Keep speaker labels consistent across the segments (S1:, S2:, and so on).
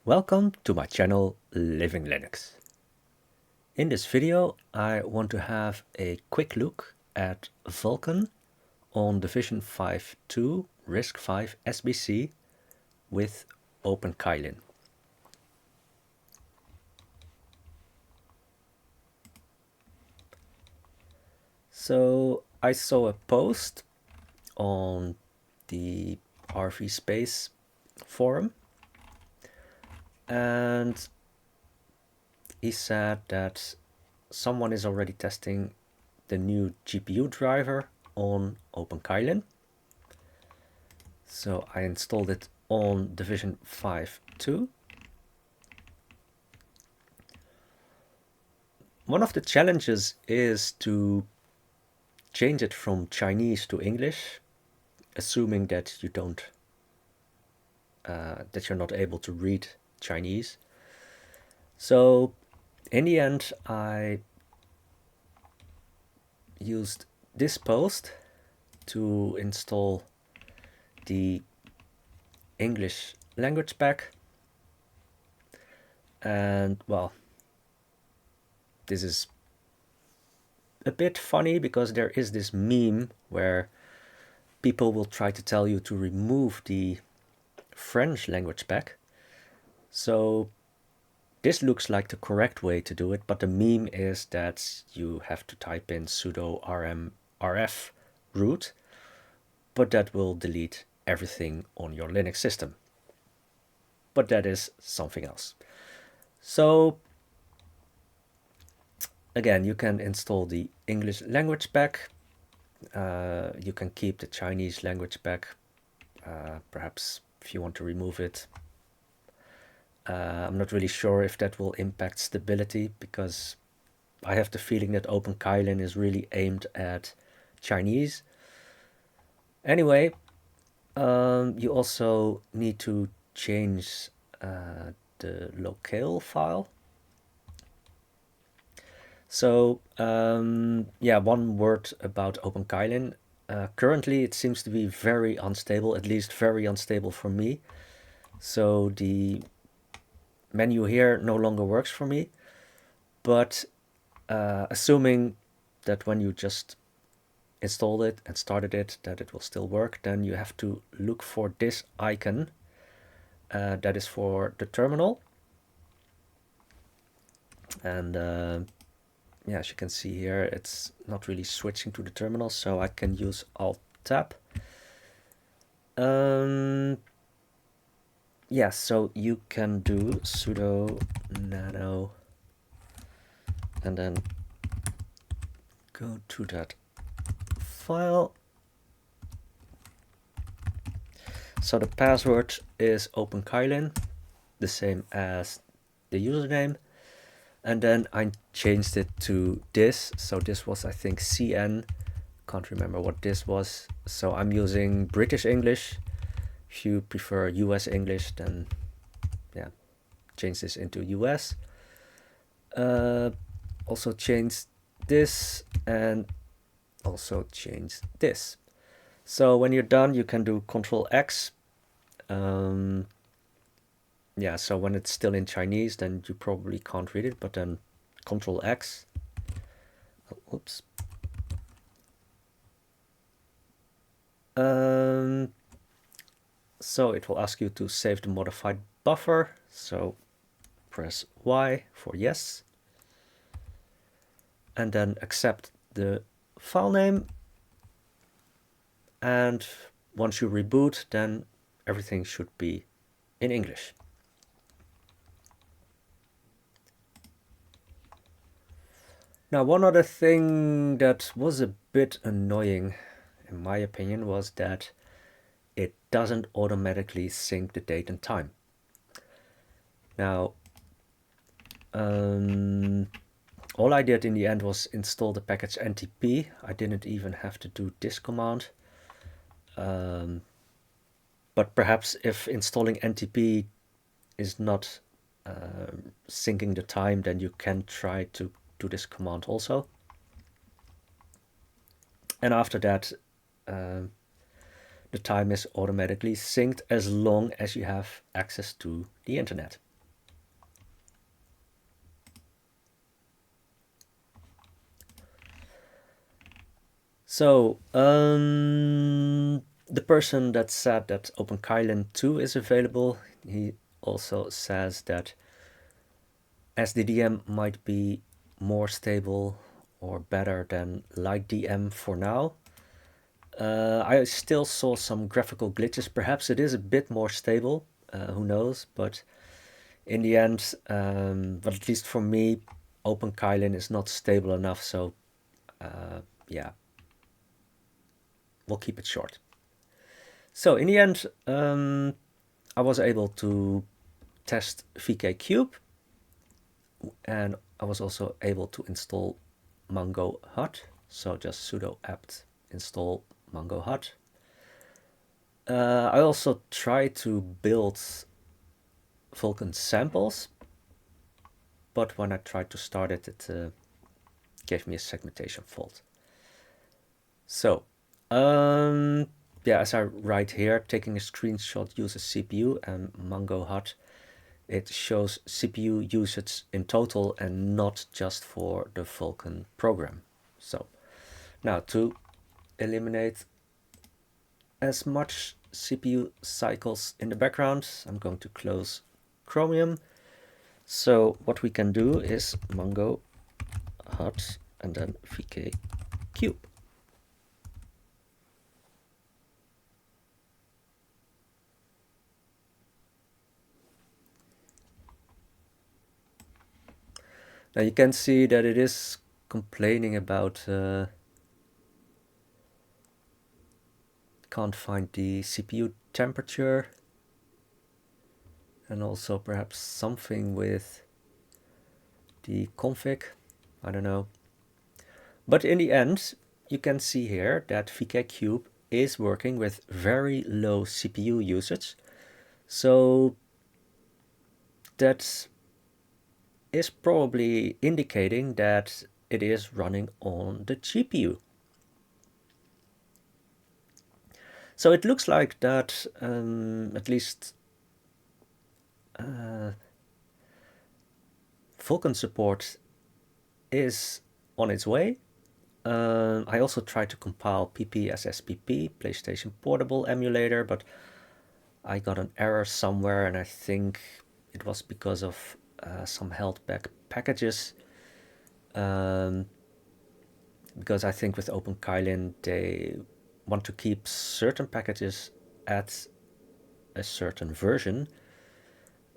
S1: Welcome to my channel Living Linux. In this video I want to have a quick look at Vulkan on the VisionFive 2 RISC-V SBC with OpenKylin. So I saw a post on the RV Space forum, and he said that someone is already testing the new GPU driver on OpenKylin. So I installed it on the VisionFive 2. One of the challenges is to change it from Chinese to English, assuming that you don't, that you're not able to read Chinese. So in the end, I used this post to install the English language pack. And well, this is a bit funny because there is this meme where people will try to tell you to remove the French language pack. So this looks like the correct way to do it, but the meme is that you have to type in sudo rf root, but that will delete everything on your Linux system. But that is something else. So again, you can install the English language pack. You can keep the Chinese language pack, perhaps if you want to remove it. I'm not really sure if that will impact stability, because I have the feeling that OpenKylin is really aimed at Chinese. Anyway, you also need to change the locale file. So yeah, one word about OpenKylin. Currently it seems to be very unstable, at least very unstable for me. So the menu here no longer works for me, but assuming that when you just installed it and started it, that it will still work, then you have to look for this icon that is for the terminal. And yeah, as you can see here, it's not really switching to the terminal, so I can use Alt-Tab. Yeah, so you can do sudo nano and then go to that file. So the password is OpenKylin, the same as the username. And then I changed it to this. So this was, I think, CN. Can't remember what this was. So I'm using British English. If you prefer US English, then yeah, change this into US. Also change this and also change this. So when you're done, you can do Control X. Yeah, so when it's still in Chinese, then you probably can't read it, but then Control X. Oh, oops. So it will ask you to save the modified buffer. So press Y for yes. And then accept the file name. And once you reboot, then everything should be in English. Now, one other thing that was a bit annoying, in my opinion, was that it doesn't automatically sync the date and time. Now, all I did in the end was install the package ntp. I didn't even have to do this command. But perhaps if installing ntp is not syncing the time, then you can try to do this command also. And after that, the time is automatically synced as long as you have access to the internet. So, the person that said that OpenKylin 2 is available, he also says that SDDM might be more stable or better than LightDM for now. I still saw some graphical glitches. Perhaps it is a bit more stable, who knows, but in the end, but at least for me, OpenKylin is not stable enough, so yeah, we'll keep it short. So in the end, I was able to test vkcube, and I was also able to install mangohud. So just sudo apt install mangohud. I also tried to build Vulkan samples, but when I tried to start it, it gave me a segmentation fault. So, yeah, as I write here, taking a screenshot uses CPU and mangohud. It shows CPU usage in total and not just for the Vulkan program. So now to eliminate as much CPU cycles in the background, I'm going to close Chromium. So what we can do is mangohud and then vkcube. Now you can see that it is complaining about can't find the CPU temperature, and also perhaps something with the config, I don't know. But in the end, you can see here that vkcube is working with very low CPU usage. So that is probably indicating that it is running on the GPU. So it looks like that at least Vulkan support is on its way. I also tried to compile PP as SPP, PlayStation Portable emulator, but I got an error somewhere, and I think it was because of some held back packages. Because I think with OpenKylin they want to keep certain packages at a certain version.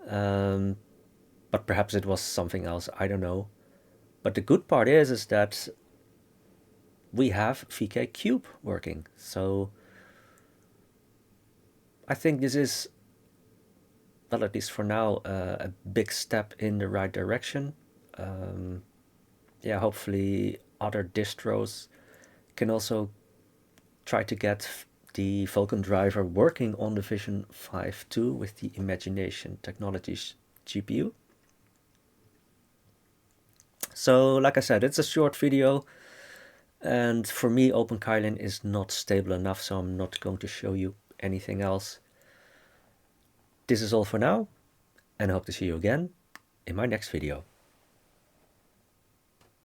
S1: But perhaps it was something else, I don't know. But the good part is that we have vkcube working. So I think this is, well, at least for now, a big step in the right direction. Yeah, hopefully other distros can also try to get the Vulkan driver working on the VisionFive 2 with the Imagination Technologies GPU. So, like I said, it's a short video, and for me, OpenKylin is not stable enough, so I'm not going to show you anything else. This is all for now, and I hope to see you again in my next video.